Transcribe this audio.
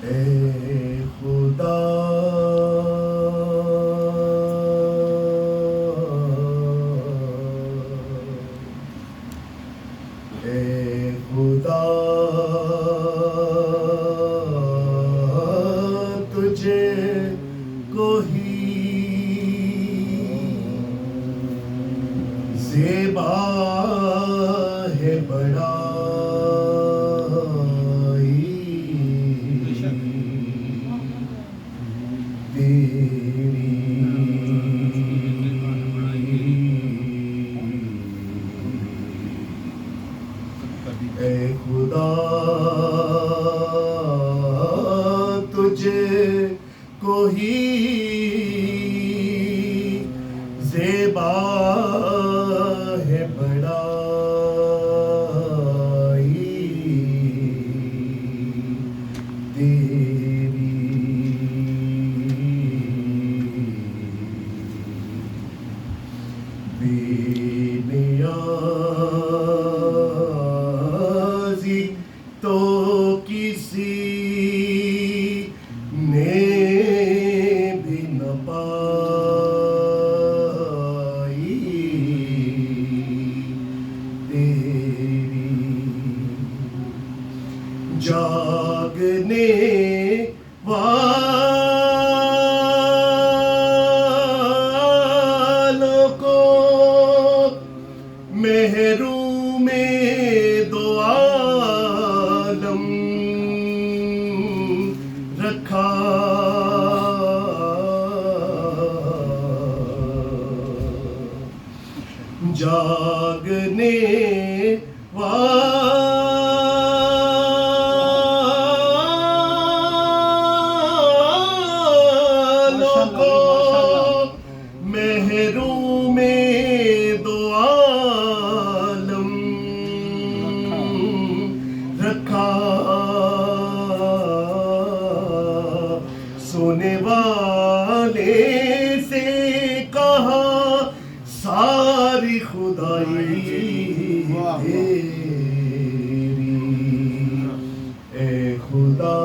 ए खुदा ए खुदा तुझे कोई ज़ेबा है बड़ा ए खुदा तुझे कोई ज़ेबा है बड़ा बेनियाज़ी तो किसी ने भी न पाई तेरी जागने वालों को महरूम दो आलम रखा जागने वालों को महरूम दो आलम रखा सोने वाले से कहा सारी खुदाई तेरी ए खुदा